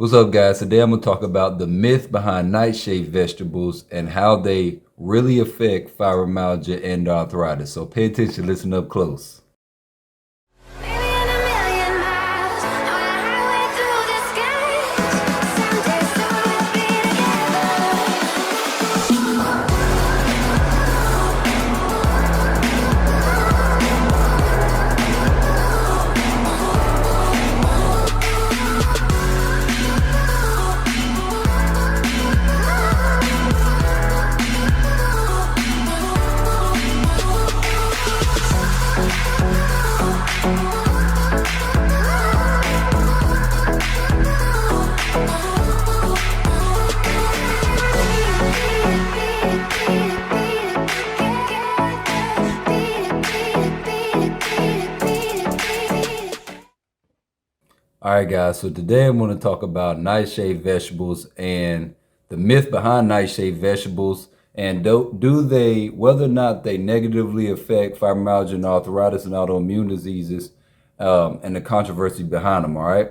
What's up, guys? Today I'm going to talk about the myth behind nightshade vegetables and how they really affect fibromyalgia and arthritis. So pay attention, listen up close. All right, guys, so today I'm going to talk about nightshade vegetables and the myth behind nightshade vegetables and do they, whether or not they negatively affect fibromyalgia and arthritis and autoimmune diseases, and the controversy behind them, all right?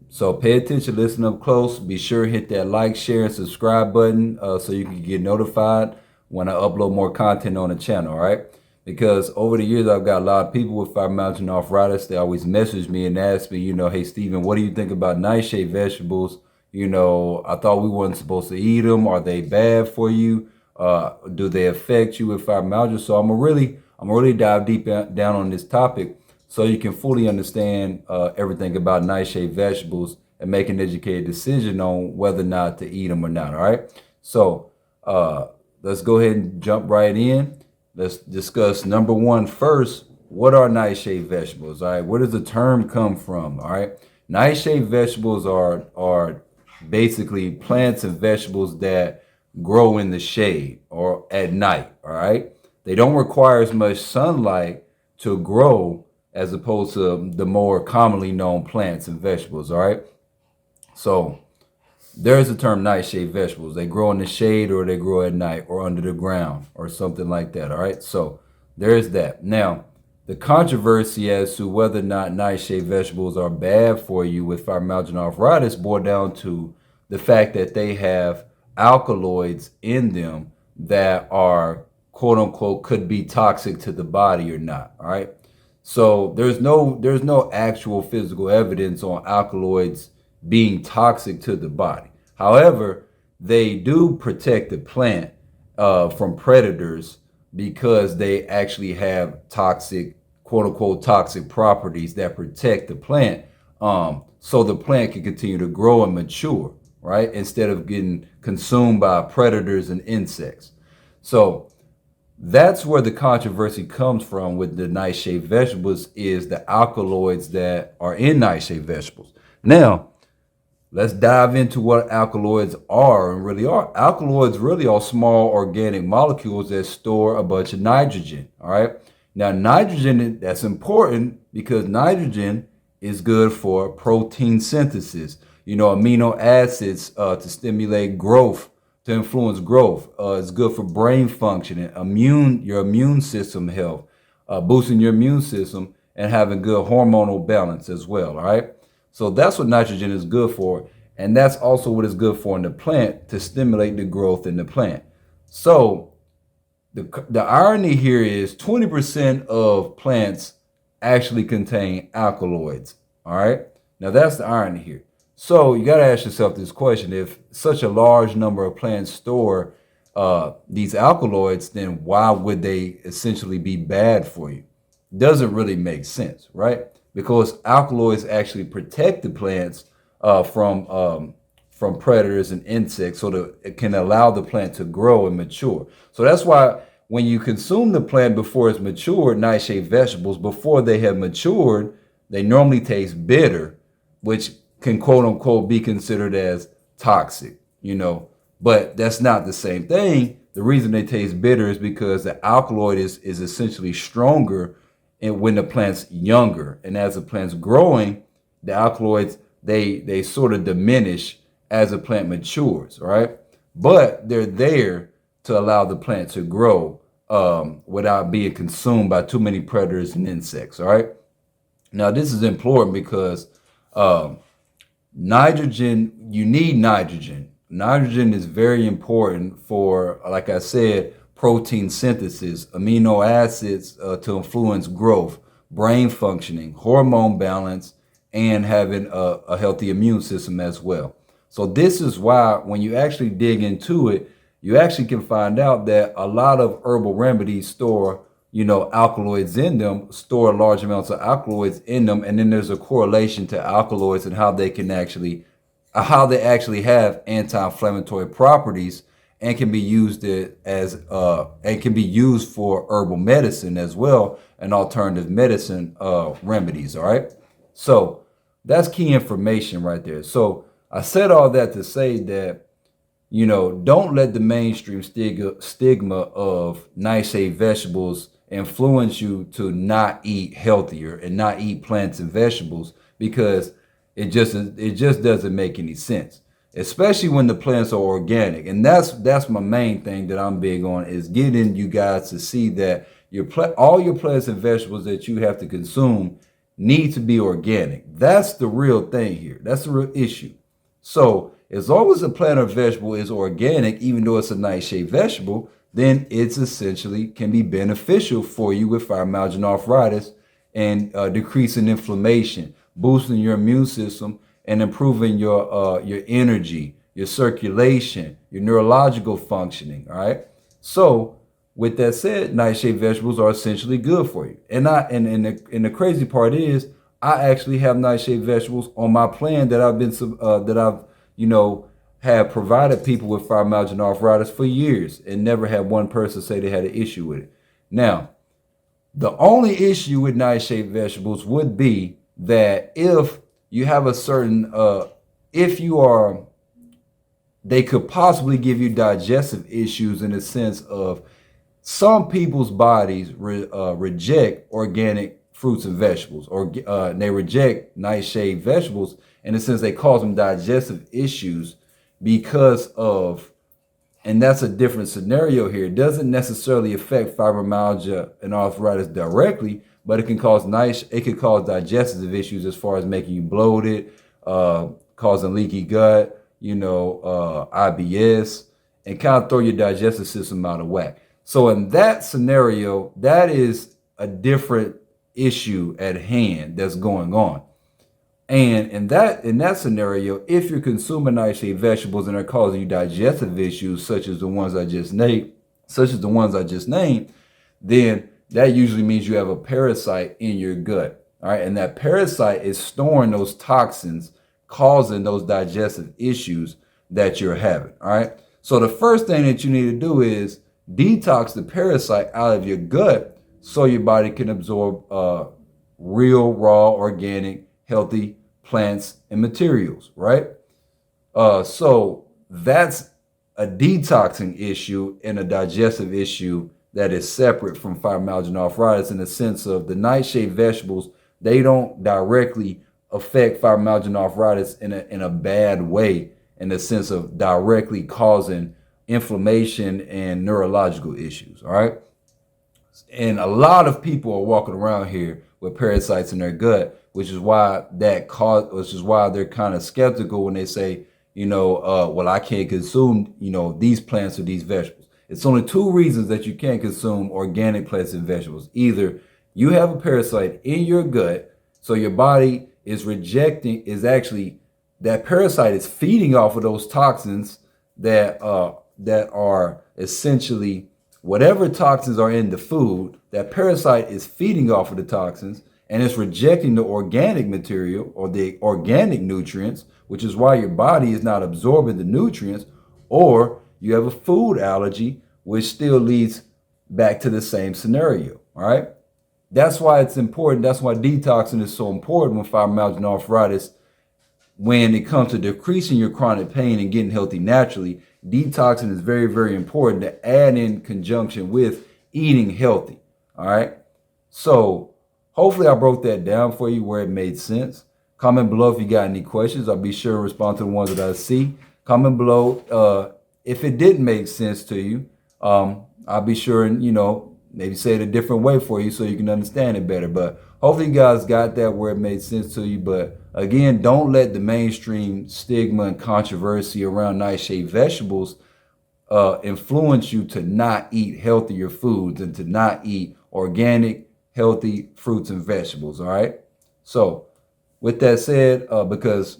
So pay attention, listen up close. Be sure to hit that like, share, and subscribe button so you can get notified when I upload more content on the channel, all right? Because over the years, I've got a lot of people with fibromyalgia and arthritis. They always message me and ask me, hey, Steven, what do you think about nightshade vegetables? I thought we weren't supposed to eat them. Are they bad for you? Do they affect you with fibromyalgia? So I'm gonna really dive deep down on this topic so you can fully understand everything about nightshade vegetables and make an educated decision on whether or not to eat them or not, all right? So let's go ahead and jump right in. Let's discuss number one first. What are nightshade vegetables? All right, where does the term come from? All right, nightshade vegetables are basically plants and vegetables that grow in the shade or at night. All right, they don't require as much sunlight to grow as opposed to the more commonly known plants and vegetables. All right, so there's the term nightshade vegetables. They grow in the shade or they grow at night or under the ground or something like that, all right? So there's that. Now, the controversy as to whether or not nightshade vegetables are bad for you with fibromyalgia and arthritis boiled down to the fact that they have alkaloids in them that are, quote unquote, could be toxic to the body or not, all right? So there's no actual physical evidence on alkaloids being toxic to the body. However, they do protect the plant from predators because they actually have toxic, quote unquote, toxic properties that protect the plant, so the plant can continue to grow and mature, right? Instead of getting consumed by predators and insects. So that's where the controversy comes from with the nightshade vegetables, is the alkaloids that are in nightshade vegetables. Now, let's dive into what alkaloids are and really are. Alkaloids really are small organic molecules that store a bunch of nitrogen, all right? Now, nitrogen, that's important because nitrogen is good for protein synthesis, amino acids to stimulate growth, to influence growth. It's good for brain function and your immune system health, boosting your immune system and having good hormonal balance as well, all right? So that's what nitrogen is good for. And that's also what it's good for in the plant, to stimulate the growth in the plant. So the irony here is 20% of plants actually contain alkaloids. All right. Now that's the irony here. So you got to ask yourself this question: if such a large number of plants store these alkaloids, then why would they essentially be bad for you? Doesn't really make sense, right? Because alkaloids actually protect the plants from predators and insects, so that it can allow the plant to grow and mature. So that's why when you consume the plant before it's matured, nightshade vegetables, before they have matured, they normally taste bitter, which can, quote unquote, be considered as toxic, but that's not the same thing. The reason they taste bitter is because the alkaloid is essentially stronger and when the plant's younger, and as the plant's growing, the alkaloids, they sort of diminish as the plant matures, right? But they're there to allow the plant to grow without being consumed by too many predators and insects, all right? Now, this is important because Nitrogen, you need nitrogen. Nitrogen is very important for, like I said, protein synthesis, amino acids to influence growth, brain functioning, hormone balance, and having a healthy immune system as well. So this is why when you actually dig into it, you actually can find out that a lot of herbal remedies store, alkaloids in them, store large amounts of alkaloids in them, and then there's a correlation to alkaloids and how they actually have anti-inflammatory properties and can be used and can be used for herbal medicine as well and alternative medicine remedies. All right, so that's key information right there. So I said all that to say that don't let the mainstream stigma of nightshade vegetables influence you to not eat healthier and not eat plants and vegetables, because it just doesn't make any sense, especially when the plants are organic. And that's my main thing that I'm big on, is getting you guys to see that all your plants and vegetables that you have to consume need to be organic. That's the real thing here. That's the real issue. So as long as a plant or vegetable is organic, even though it's a nightshade vegetable, then it's essentially can be beneficial for you with fibromyalgia and arthritis, and decreasing inflammation, boosting your immune system, and improving your energy, your circulation, your neurological functioning. All right. So with that said, nightshade vegetables are essentially good for you. And the crazy part is, I actually have nightshade vegetables on my plan that I've have provided people with fibromyalgia and arthritis for years, and never had one person say they had an issue with it. Now, the only issue with nightshade vegetables would be that if you have a certain, they could possibly give you digestive issues, in the sense of some people's bodies reject organic fruits and vegetables, or they reject nightshade vegetables in the sense they cause them digestive issues because of, and that's a different scenario here. It doesn't necessarily affect fibromyalgia and arthritis directly, but it can cause digestive issues, as far as making you bloated, causing leaky gut, IBS, and kind of throw your digestive system out of whack. So in that scenario, that is a different issue at hand that's going on. And in that scenario, if you're consuming nightshade vegetables and they're causing you digestive issues, such as the ones I just named, then that usually means you have a parasite in your gut. All right. And that parasite is storing those toxins, causing those digestive issues that you're having. All right. So the first thing that you need to do is detox the parasite out of your gut, so your body can absorb real, raw, organic, healthy plants and materials, right? So that's a detoxing issue and a digestive issue that is separate from fibromyalgia and arthritis, in the sense of the nightshade vegetables, they don't directly affect fibromyalgia and arthritis in a bad way, in the sense of directly causing inflammation and neurological issues. All right. And a lot of people are walking around here with parasites in their gut, which is why they're kind of skeptical when they say, well, I can't consume, these plants or these vegetables. It's only two reasons that you can't consume organic plants and vegetables. Either you have a parasite in your gut, so your body that parasite is feeding off of those toxins that are essentially whatever toxins are in the food. That parasite is feeding off of the toxins, and it's rejecting the organic material or the organic nutrients, which is why your body is not absorbing the nutrients, or you have a food allergy, which still leads back to the same scenario. All right. That's why it's important. That's why detoxing is so important with fibromyalgia and arthritis. When it comes to decreasing your chronic pain and getting healthy naturally, detoxing is very, very important to add in conjunction with eating healthy. All right. So hopefully I broke that down for you where it made sense. Comment below if you got any questions. I'll be sure to respond to the ones that I see. Comment below if it didn't make sense to you. I'll be sure and, maybe say it a different way for you so you can understand it better. But hopefully you guys got that where it made sense to you. But again, don't let the mainstream stigma and controversy around nightshade vegetables influence you to not eat healthier foods and to not eat organic, healthy fruits and vegetables. All right. So, with that said, because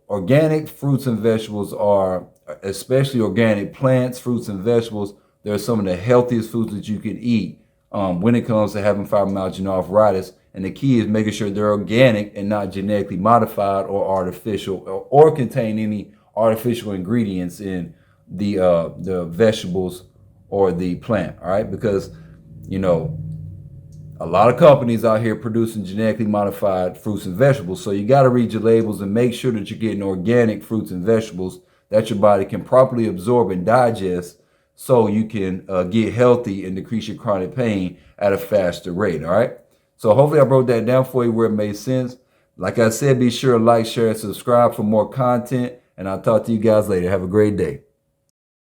organic fruits and vegetables are, especially organic plants, fruits and vegetables, they're some of the healthiest foods that you can eat when it comes to having fibromyalgia arthritis. And the key is making sure they're organic and not genetically modified or artificial or contain any artificial ingredients in the vegetables or the plant. All right, because a lot of companies out here producing genetically modified fruits and vegetables. So you got to read your labels and make sure that you're getting organic fruits and vegetables that your body can properly absorb and digest, so you can get healthy and decrease your chronic pain at a faster rate. All right. So hopefully I broke that down for you where it made sense. Like I said, be sure to like, share, and subscribe for more content. And I'll talk to you guys later. Have a great day.